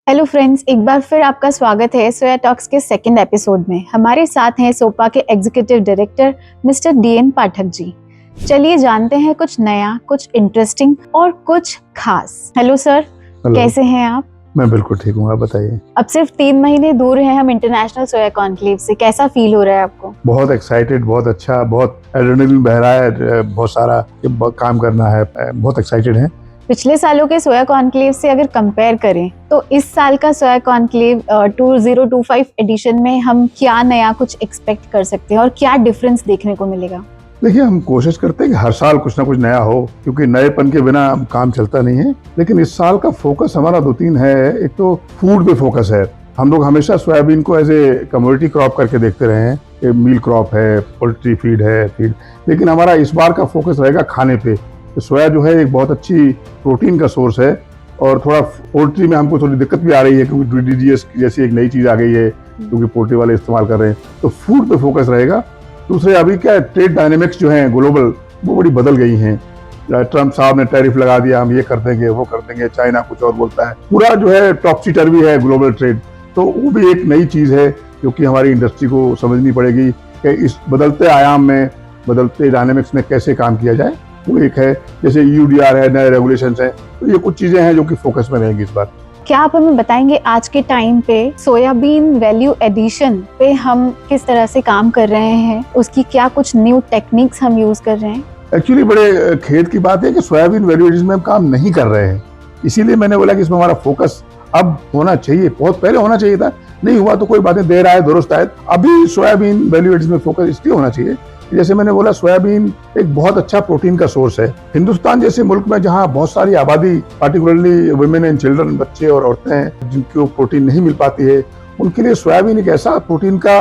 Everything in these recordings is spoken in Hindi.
हेलो फ्रेंड्स, एक बार फिर आपका स्वागत है सोया टॉक्स के सेकंड एपिसोड में। हमारे साथ हैं सोपा के executive director mister DN Pathak ji. चलिए जानते हैं कुछ नया, कुछ इंटरेस्टिंग और कुछ खास। हेलो सर, कैसे हैं आप? मैं बिल्कुल ठीक हूँ, आप बताइए। अब सिर्फ 3 महीने दूर हैं हम इंटरनेशनल सोया कॉन्क्लेव से। कैसा फील हो रहा है आपको? बहुत एक्साइटेड, बहुत अच्छा, बहुत एड्रेनलिन बह रहा है, बहुत सारा काम करना है, बहुत एक्साइटेड है। पिछले सालों के सोया कॉन्क्लेव से अगर कंपेयर करें तो इस साल का सोया कॉन्क्लेव 2025 एडिशन में हम क्या नया कुछ एक्सपेक्ट कर सकते हैं और क्या डिफरेंस देखने को मिलेगा? देखिए, हम कोशिश करते हैं कि हर साल कुछ ना कुछ नया हो, क्योंकि नएपन के बिना काम चलता नहीं है। लेकिन इस साल का फोकस हमारा 2-3 है। एक तो फूड पे फोकस है। हम लोग हमेशा सोयाबीन को एज ए कमोडिटी क्रॉप करके देखते रहे हैं। मील क्रॉप है, पोल्ट्री फीड है, लेकिन हमारा इस बार का फोकस रहेगा खाने पे। सोया जो है एक बहुत अच्छी प्रोटीन का सोर्स है, और थोड़ा पोल्ट्री में हमको थोड़ी दिक्कत भी आ रही है क्योंकि DDGS जैसी एक नई चीज़ आ गई है क्योंकि पोल्ट्री वाले इस्तेमाल कर रहे हैं। तो फूड पे फोकस रहेगा। दूसरे, अभी क्या ट्रेड डायनेमिक्स जो हैं ग्लोबल, वो बड़ी बदल गई हैं। ट्रम्प साहब ने टैरिफ लगा दिया, हम ये कर देंगे, वो कर देंगे, चाइना कुछ और बोलता है। पूरा जो है टॉपसी टर्वी है ग्लोबल ट्रेड। तो वो भी एक नई चीज़ है जो कि हमारी इंडस्ट्री को समझनी पड़ेगी कि इस बदलते आयाम में, बदलते डायनेमिक्स में कैसे काम किया जाए। वो एक है। जैसे EUDR है, नए रेगुलेशंस हैं, तो ये कुछ चीज़ें हैं जो कि फोकस में रहेंगी इस बार। क्या आप हमें बताएंगे आज के टाइम पे सोयाबीन वैल्यू एडिशन पे हम किस तरह से काम कर रहे हैं, उसकी क्या कुछ न्यू टेक्निक्स हम यूज कर रहे हैं? एक्चुअली बड़े खेद की बात है कि सोयाबीन वैल्यू एडिशन में हम काम नहीं कर रहे हैं। इसीलिए मैंने बोला कि इसमें हमारा फोकस अब होना चाहिए, बहुत पहले होना चाहिए था। नहीं हुआ तो कोई बातें, देर आए दुरुस्त आए। अभी सोयाबीन वैल्यू एडिशन में फोकस इसलिए होना चाहिए, जैसे मैंने बोला, सोयाबीन एक बहुत अच्छा प्रोटीन का सोर्स है। हिंदुस्तान जैसे मुल्क में जहाँ बहुत सारी आबादी, पार्टिकुलरली वुमेन एंड चिल्ड्रन, बच्चे और औरतें हैं जिनको प्रोटीन नहीं मिल पाती है, उनके लिए सोयाबीन एक ऐसा प्रोटीन का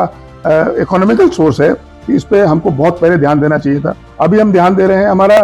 इकोनॉमिकल सोर्स है कि इस पे हमको बहुत पहले ध्यान देना चाहिए था। अभी हम ध्यान दे रहे हैं। हमारा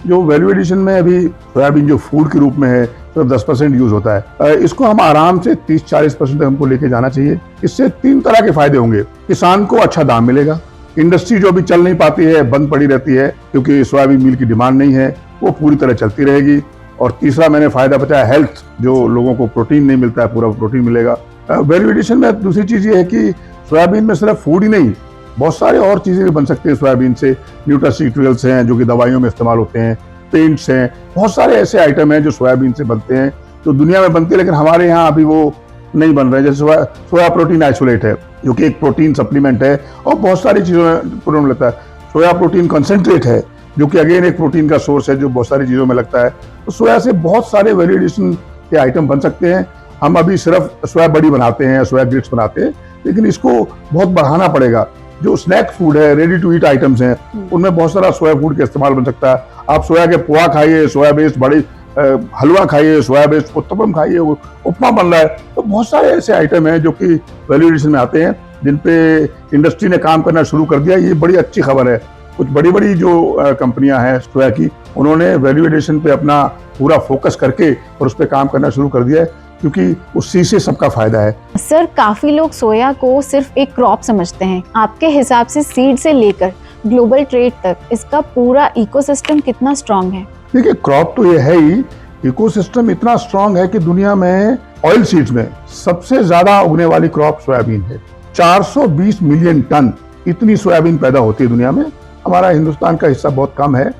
जो वैल्यू एडिशन में अभी सोयाबीन जो फूड के रूप में है, सिर्फ 10% यूज होता है। इसको हम आराम से 30-40% तक हमको लेके जाना चाहिए। इससे 3 तरह के फायदे होंगे। किसान को अच्छा दाम मिलेगा, इंडस्ट्री जो अभी चल नहीं पाती है, बंद पड़ी रहती है क्योंकि सोयाबीन मील की डिमांड नहीं है, वो पूरी तरह चलती रहेगी। और तीसरा मैंने फायदा बताया, हेल्थ, जो लोगों को प्रोटीन नहीं मिलता है, पूरा प्रोटीन मिलेगा। वैल्यू एडिशन में दूसरी चीज ये है कि सोयाबीन में सिर्फ फूड ही नहीं, बहुत सारे और चीजें भी बन सकती हैं सोयाबीन से। न्यूट्रास्यूटिकल्स हैं जो कि दवाइयों में इस्तेमाल होते हैं, पेंट्स हैं, बहुत सारे ऐसे आइटम हैं जो सोयाबीन से बनते हैं, जो दुनिया में बनते हैं, लेकिन हमारे यहाँ अभी वो नहीं बन रहे हैं। जैसे सोया प्रोटीन आइसोलेट है, जो कि एक प्रोटीन सप्लीमेंट है और बहुत सारी चीज़ों में प्रोटीन लगता है। सोया प्रोटीन कंसंट्रेट है, जो कि अगेन एक प्रोटीन का सोर्स है जो बहुत सारी चीज़ों में लगता है। तो सोया से बहुत सारे वैल्यू एडिशन के आइटम बन सकते हैं। हम अभी सिर्फ सोया बड़ी बनाते हैं, सोया ग्रिट्स बनाते हैं, लेकिन इसको बहुत बढ़ाना पड़ेगा। जो स्नैक फूड है, रेडी टू ईट आइटम्स हैं, उनमें बहुत सारा सोया फूड का इस्तेमाल बन सकता है। आप सोया के पोहा खाइए, सोया बेस्ड बड़ी हलवा खाइए, सोया बेस्ड उत्तपम खाइए, उपमा बन रहा है। तो बहुत सारे ऐसे आइटम हैं जो कि वैल्यू एडिशन में आते हैं, जिन पे इंडस्ट्री ने काम करना शुरू कर दिया। ये बड़ी अच्छी खबर है। कुछ बड़ी बड़ी जो कंपनियां हैं सोया की, उन्होंने वैल्यू एडिशन पे अपना पूरा फोकस करके और उस पर काम करना शुरू कर दिया है, क्योंकि उसी से सबका फायदा है। सर, काफी लोग सोया को सिर्फ एक क्रॉप समझते हैं। आपके हिसाब से सीड से लेकर ग्लोबल ट्रेड तक इसका पूरा इकोसिस्टम कितना स्ट्रांग है? देखिए, क्रॉप तो ये है ही, इकोसिस्टम इतना स्ट्रांग है कि दुनिया में ऑयल सीड्स में सबसे ज्यादा उगने वाली क्रॉप सोयाबीन है। 420 मिलियन टन इतनी सोयाबीन पैदा होती है दुनिया में। हमारा हिंदुस्तान का हिस्सा बहुत कम है,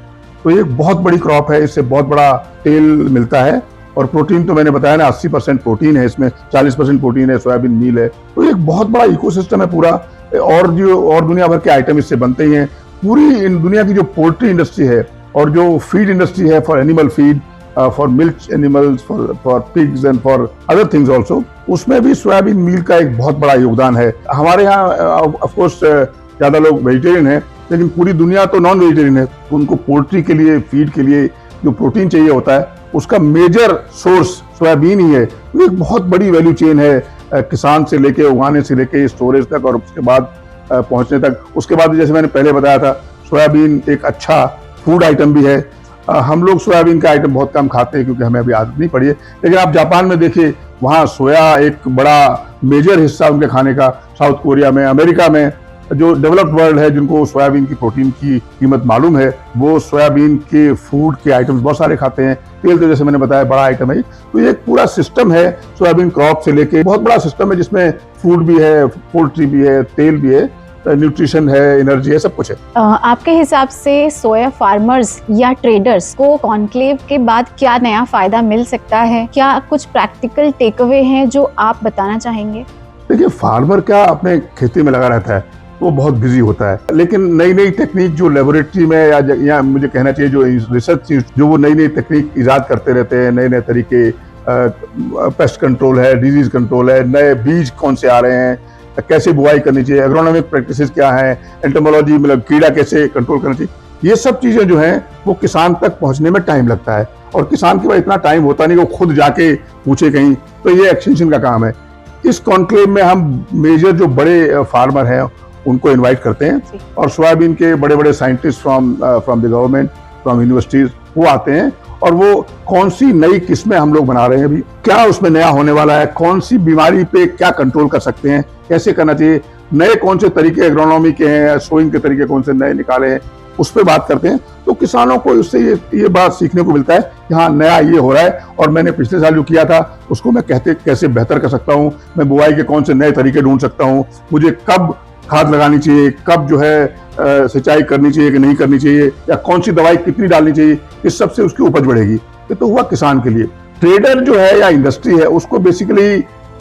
तो ये एक बहुत बड़ी क्रॉप है। इससे बहुत बड़ा तेल मिलता है, और प्रोटीन तो मैंने बताया ना, 80% प्रोटीन है इसमें, 40% प्रोटीन है, सोयाबीन मील है। तो एक बहुत बड़ा इकोसिस्टम है पूरा। और दुनिया भर के आइटम इससे बनते ही हैं। पूरी दुनिया की जो पोल्ट्री इंडस्ट्री है और जो फीड इंडस्ट्री है, for animal feed, for milk animals, for pigs and for other things also, उसमें भी सोयाबीन मील का एक बहुत बड़ा योगदान है। हमारे यहाँ ऑफ कोर्स ज्यादा लोग वेजिटेरियन है, लेकिन पूरी दुनिया तो नॉन वेजिटेरियन है। उनको पोल्ट्री के लिए, फीड के लिए जो प्रोटीन चाहिए होता है, उसका मेजर सोर्स सोयाबीन ही है। तो एक बहुत बड़ी वैल्यू चेन है, किसान से लेके, उगाने से लेके, स्टोरेज तक और उसके बाद पहुंचने तक। उसके बाद जैसे मैंने पहले बताया था, सोयाबीन एक अच्छा फूड आइटम भी है। हम लोग सोयाबीन का आइटम बहुत कम खाते हैं क्योंकि हमें अभी आदत नहीं पड़ी है, लेकिन आप जापान में देखिए, वहाँ सोया एक बड़ा मेजर हिस्सा उनके खाने का। साउथ कोरिया में, अमेरिका में जो डेवलप्ड वर्ल्ड है, जिनको सोयाबीन की प्रोटीन की कीमत मालूम है, वो सोयाबीन के फूड के आइटम्स बहुत सारे खाते हैं। तेल तो जैसे मैंने बताया बड़ा आइटम है। तो ये एक पूरा सिस्टम है, सोयाबीन क्रॉप से लेके बहुत बड़ा सिस्टम है, जिसमें फूड भी है, पोल्ट्री भी है, तेल भी है, न्यूट्रिशन है, एनर्जी है, सब कुछ है। आपके हिसाब से सोया फार्मर्स या ट्रेडर्स को कॉन्क्लेव के बाद क्या नया फायदा मिल सकता है? क्या कुछ प्रैक्टिकल टेक अवे हैं जो आप बताना चाहेंगे? देखिए, फार्मर क्या अपने खेती में लगा रहता है, वो बहुत बिजी होता है, लेकिन नई नई टेक्निक जो लेबोरेटरी में या मुझे कहना चाहिए जो रिसर्च जो वो नई नई टेक्निक इजाद करते रहते हैं, नए नए तरीके, पेस्ट कंट्रोल है, डिजीज कंट्रोल है, नए बीज कौन से आ रहे हैं, कैसे बुआई करनी चाहिए, एग्रोनॉमिक प्रैक्टिसेस क्या है, एंटोमोलॉजी मतलब कीड़ा कैसे कंट्रोल करना चाहिए, ये सब चीजें जो हैं वो किसान तक पहुंचने में टाइम लगता है। और किसान के पास इतना टाइम होता नहीं कि वो खुद जाके पूछे कहीं, तो ये एक्सटेंशन का काम है। इस कॉन्क्लेव में हम मेजर जो बड़े फार्मर हैं उनको इनवाइट करते हैं, और सोयाबीन के बड़े बड़े scientist from the government, from universities, वो आते हैं, और वो कौन सी नई किस्में हम लोग बना रहे हैं, अभी क्या उसमें नया होने वाला है, कौन सी बीमारी पे क्या कंट्रोल कर सकते हैं, कैसे करना चाहिए, नए कौन से तरीके एग्रोनॉमी के हैं, सोइंग के तरीके कौन से नए निकाले हैं, उस पर बात करते हैं। तो किसानों को उससे ये बात सीखने को मिलता है कि हाँ, नया ये हो रहा है, और मैंने पिछले साल जो किया था उसको मैं कैसे बेहतर कर सकता हूँ, मैं बुआई के कौन से नए तरीके ढूंढ सकता हूँ, मुझे कब खाद लगानी चाहिए, कब जो है सिंचाई करनी चाहिए कि नहीं करनी चाहिए, या कौन सी दवाई कितनी डालनी चाहिए, इस सब से उसकी उपज बढ़ेगी। ये तो हुआ किसान के लिए। ट्रेडर जो है या इंडस्ट्री है, उसको बेसिकली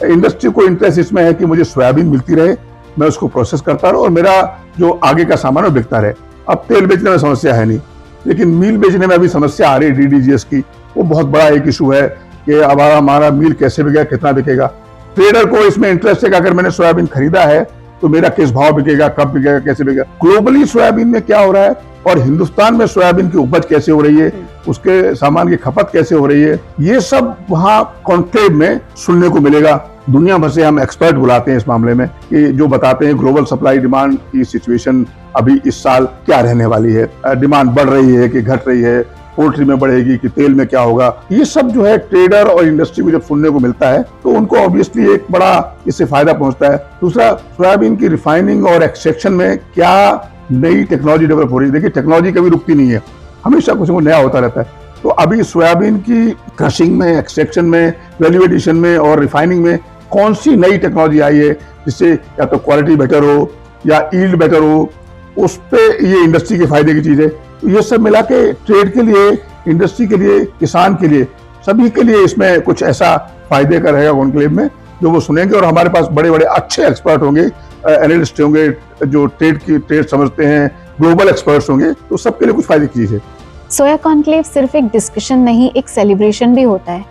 इंडस्ट्री को इंटरेस्ट इसमें है कि मुझे सोयाबीन मिलती रहे, मैं उसको प्रोसेस करता रहूं और मेरा जो आगे का सामान है वो बिकता रहे। अब तेल बेचने में समस्या है नहीं, लेकिन मील बेचने में अभी समस्या आ रही है DDGS की। वो बहुत बड़ा एक इशू है कि अब हमारा मील कैसे बिकेगा, कितना बिकेगा। ट्रेडर को इसमें इंटरेस्ट है कि अगर मैंने सोयाबीन खरीदा है तो मेरा किस भाव बिकेगा, कब बिकेगा, कैसे बिकेगा। ग्लोबली सोयाबीन में क्या हो रहा है और हिंदुस्तान में सोयाबीन की उपज कैसे हो रही है, उसके सामान की खपत कैसे हो रही है, ये सब वहाँ कॉन्क्लेव में सुनने को मिलेगा। दुनिया भर से हम एक्सपर्ट बुलाते हैं इस मामले में, कि जो बताते हैं ग्लोबल सप्लाई डिमांड की सिचुएशन अभी इस साल क्या रहने वाली है, डिमांड बढ़ रही है कि घट रही है, पोल्ट्री में बढ़ेगी कि तेल में क्या होगा। ये सब जो है ट्रेडर और इंडस्ट्री को जब सुनने को मिलता है तो उनको ऑब्वियसली एक बड़ा इससे फायदा पहुंचता है। दूसरा, सोयाबीन की रिफाइनिंग और एक्सट्रैक्शन में क्या नई टेक्नोलॉजी डेवलप हो रही है। देखिए, टेक्नोलॉजी कभी रुकती नहीं है, हमेशा कुछ नया होता रहता है। तो अभी सोयाबीन की क्रशिंग में, एक्सट्रैक्शन में, वैल्यू एडिशन में और रिफाइनिंग में कौन सी नई टेक्नोलॉजी आई है जिससे या तो क्वालिटी बेटर हो या ईल्ड बेटर हो, उस पे ये इंडस्ट्री के फायदे की चीज है। तो ये सब मिला के ट्रेड के लिए, इंडस्ट्री के लिए, किसान के लिए, सभी के लिए इसमें कुछ ऐसा फायदे का रहेगा कॉन्क्लेव में, जो वो सुनेंगे। और हमारे पास बड़े बड़े अच्छे एक्सपर्ट होंगे, एनालिस्ट होंगे, जो ट्रेड समझते हैं, ग्लोबल एक्सपर्ट्स होंगे, तो सबके लिए कुछ फायदे की चीज है। सोया कॉन्क्लेव सिर्फ एक डिस्कशन नहीं, एक सेलिब्रेशन भी होता है।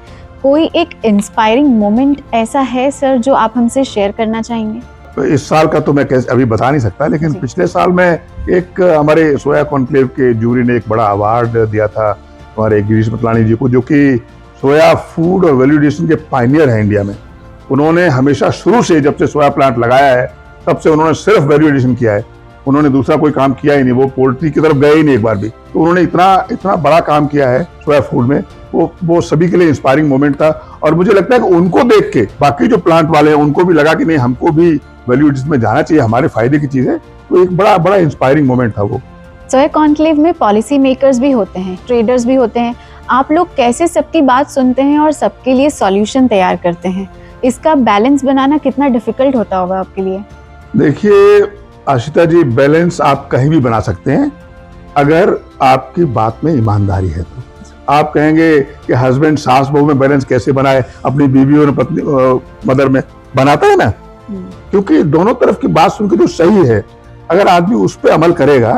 कोई एक इंस्पायरिंग मोमेंट ऐसा है सर जो आप हमसे शेयर करना चाहेंगे? तो इस साल का तो मैं अभी बता नहीं सकता, लेकिन पिछले साल में एक हमारे सोया कॉन्क्लेव के जूरी ने एक बड़ा अवार्ड दिया था हमारे गिरीश मतलानी जी को, जो कि सोया फूड और वैल्यू एडिशन के पायनियर हैं इंडिया में। उन्होंने हमेशा शुरू से, जब से सोया प्लांट लगाया है तब से उन्होंने सिर्फ वैल्यू एडिशन किया है, उन्होंने दूसरा कोई काम किया ही नहीं। वो पोल्ट्री की तरफ गए ही नहीं एक बार भी। तो उन्होंने इतना बड़ा काम किया है सोया फूड में, वो सभी के लिए इंस्पायरिंग मोमेंट था। और मुझे लगता है कि उनको देख के बाकी जो प्लांट वाले हैं उनको भी लगा कि नहीं, हमको भी वैल्यू एडिशन में जाना चाहिए, हमारे फायदे की चीज है। तो एक बड़ा इंस्पायरिंग मोमेंट था वो। सोया कॉन्क्लेव में पॉलिसी मेकर्स भी होते हैं, ट्रेडर्स भी होते हैं। आप लोग कैसे सबकी बात सुनते हैं और सबके लिए सॉल्यूशन तैयार करते हैं? इसका बैलेंस बनाना कितना डिफिकल्ट होता होगा आपके लिए? देखिए आशिता जी, बैलेंस आप कहीं भी बना सकते हैं अगर आपकी बात में ईमानदारी है तो। आप कहेंगे कि हस्बैंड सास बहू में बैलेंस कैसे बनाए, अपनी बीवी और पत्नी मदर में बनाता है ना, क्योंकि दोनों तरफ की बात सुन के जो सही है, अगर आदमी उस पर अमल करेगा,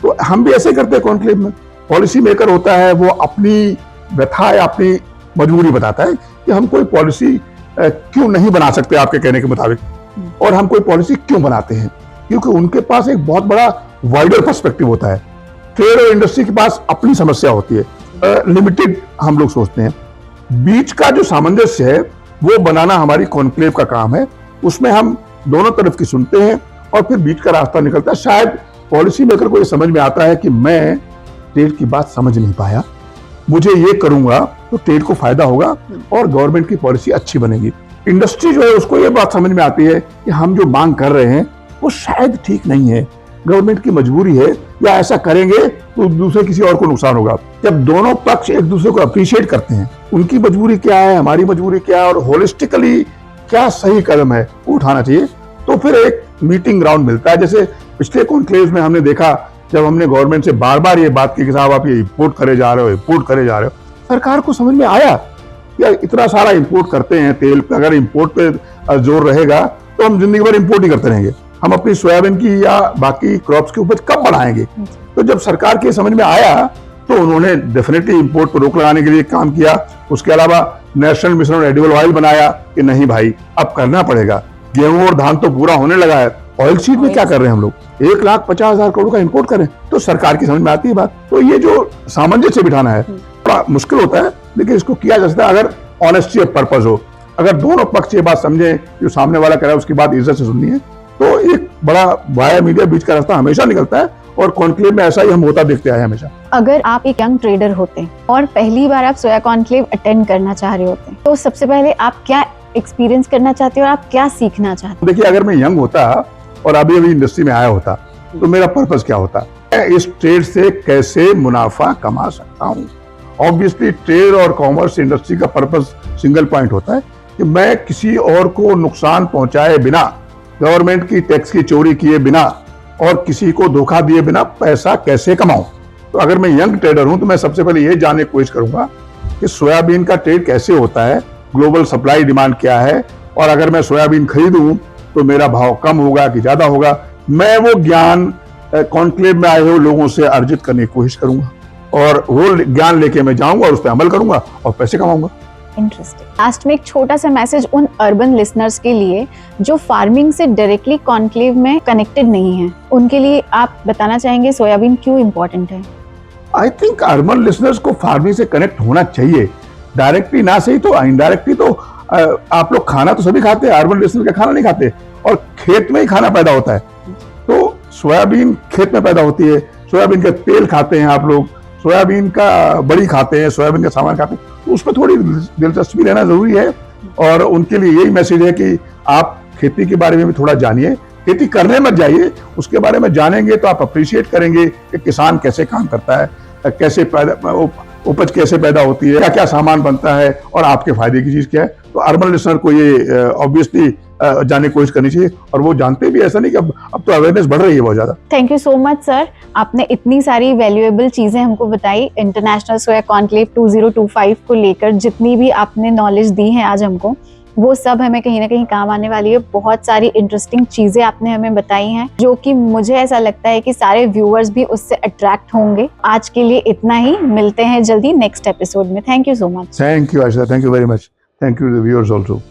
तो हम भी ऐसे करते हैं कॉन्क्लेव में। पॉलिसी मेकर होता है, वो अपनी व्यथा या अपनी मजबूरी बताता है कि हम कोई पॉलिसी क्यों नहीं बना सकते आपके कहने के मुताबिक, और हम कोई पॉलिसी क्यों बनाते हैं, क्योंकि उनके पास एक बहुत बड़ा वाइडर पर्सपेक्टिव होता है। ट्रेड और इंडस्ट्री के पास अपनी समस्या होती है, लिमिटेड हम लोग सोचते हैं। बीच का जो सामंजस्य है वो बनाना हमारी कॉन्क्लेव का काम है। उसमें हम दोनों तरफ की सुनते हैं और फिर बीच का रास्ता निकलता है। शायद पॉलिसी मेकर को ये समझ में आता है कि मैं ट्रेड की बात समझ नहीं पाया, मुझे ये करूंगा तो ट्रेड को फायदा होगा और गवर्नमेंट की पॉलिसी अच्छी बनेगी। इंडस्ट्री जो है उसको ये बात समझ में आती है कि हम जो मांग कर रहे हैं वो शायद ठीक नहीं है, गवर्नमेंट की मजबूरी है, या ऐसा करेंगे तो दूसरे किसी और को नुकसान होगा। जब दोनों पक्ष एक दूसरे को अप्रिशिएट करते हैं, उनकी मजबूरी क्या है, हमारी मजबूरी क्या है, और होलिस्टिकली क्या सही कदम है वो उठाना चाहिए, तो फिर एक मीटिंग ग्राउंड मिलता है। जैसे पिछले कॉन्क्लेव में हमने देखा, जब हमने गवर्नमेंट से बार बार ये बात की कि साहब आप ये इंपोर्ट करे जा रहे हो, इंपोर्ट करे जा रहे हो, सरकार को समझ में आया कि इतना सारा इंपोर्ट करते हैं तेल, अगर इंपोर्ट पे जोर रहेगा तो हम जिंदगी भर इंपोर्ट ही करते रहेंगे, हम अपनी सोयाबीन की या बाकी क्रॉप्स की उपज कब बढ़ाएंगे। तो जब सरकार के समझ में आया तो उन्होंने डेफिनेटली इंपोर्ट पर रोक लगाने के लिए काम किया। उसके अलावा national mission on edible oil बनाया कि नहीं भाई अब करना पड़ेगा, गेहूं और धान तो पूरा होने लगा है, ऑयल सीड में क्या कर रहे हैं हम लोग, 1,50,000 करोड़ का इंपोर्ट करें। तो सरकार की समझ में आती है बात। तो ये जो सामंजस्य बिठाना है थोड़ा मुश्किल होता है, लेकिन इसको किया जा सकता है अगर ऑनेस्टी ऑफ पर्पस हो, अगर दोनों पक्ष ये बात समझे, जो सामने वाला कह रहा है उसकी बात इज्जत से सुननी है, तो एक बड़ा वाया मीडिया बीच का रास्ता हमेशा निकलता है। और कॉन्क्लेव में ऐसा ही हम होता देखते आए हमेशा। अगर आप एक यंग ट्रेडर होते और पहली बार आप सोया कॉन्क्लेव अटेंड करना चाह रहे होते, तो सबसे पहले आप क्या एक्सपीरियंस करना चाहते हो और आप क्या सीखना चाहते हो? देखिए, अगर मैं यंग होता और अभी इंडस्ट्री में आया होता तो मेरा पर्पस क्या होता, मैं इस ट्रेड से कैसे मुनाफा कमा सकता हूँ। ऑब्वियसली ट्रेड और कॉमर्स इंडस्ट्री का पर्पस सिंगल पॉइंट होता है कि मैं किसी और को नुकसान पहुंचाए बिना, गवर्नमेंट की टैक्स की चोरी किए बिना और किसी को धोखा दिए बिना पैसा कैसे कमाऊं। तो अगर मैं यंग ट्रेडर हूं तो मैं सबसे पहले ये जानने की कोशिश करूंगा कि सोयाबीन का ट्रेड कैसे होता है, ग्लोबल सप्लाई डिमांड क्या है, और अगर मैं सोयाबीन खरीदूं तो मेरा भाव कम होगा कि ज्यादा होगा। मैं वो ज्ञान कॉन्क्लेव में आए हुए लोगों से अर्जित करने की कोशिश करूंगा और वो ज्ञान लेके मैं जाऊंगा और उस पर अमल करूंगा और पैसे कमाऊंगा। इंटरेस्टिंग। लास्ट में एक छोटा सा मैसेज उन अर्बन लिसनर्स के लिए जो फार्मिंग से डायरेक्टली कॉन्क्लेव में कनेक्टेड नहीं है, उनके लिए आप बताना चाहेंगे सोयाबीन क्यों इम्पोर्टेंट है? आई थिंक अर्बन लिसनर्स को फार्मिंग से कनेक्ट होना चाहिए, डायरेक्टली ना सही तो इनडायरेक्टली तो। आप लोग खाना तो सभी खाते हैं, अर्बन लिसनर का खाना नहीं खाते, और खेत में ही खाना पैदा होता है। तो सोयाबीन खेत में पैदा होती है, सोयाबीन का तेल खाते हैं आप लोग, सोयाबीन का बड़ी खाते हैं, सोयाबीन का सामान खाते हैं, तो उसमें थोड़ी दिलचस्पी लेना जरूरी है। और उनके लिए यही मैसेज है कि आप खेती के बारे में भी थोड़ा जानिए, खेती करने मत जाइए, उसके बारे में जानेंगे तो आप अप्रिशिएट करेंगे कि किसान कैसे काम करता है, कैसे उपज कैसे पैदा होती है, क्या क्या सामान बनता है और आपके फायदे की चीज क्या है। तो अर्बन लिसनर को ये ऑब्वियसली जानने की कोशिश करनी चाहिए, और वो जानते भी, ऐसा नहीं कि अब तो अवेयरनेस बढ़ रही है बहुत ज्यादा। Thank you so much sir, आपने इतनी सारी वैल्यूएबल चीजें हमको बताई इंटरनेशनल सोया कॉन्क्लेव 2025 को लेकर। जितनी भी आपने नॉलेज दी है आज हमको, वो सब हमें कहीं ना कहीं काम आने वाली है। बहुत सारी इंटरेस्टिंग चीजें आपने हमें बताई हैं, जो कि मुझे ऐसा लगता है कि सारे व्यूअर्स भी उससे अट्रैक्ट होंगे। आज के लिए इतना ही, मिलते हैं जल्दी नेक्स्ट एपिसोड में। Thank you so much. Thank you Asha, thank you very much, thank you viewers also.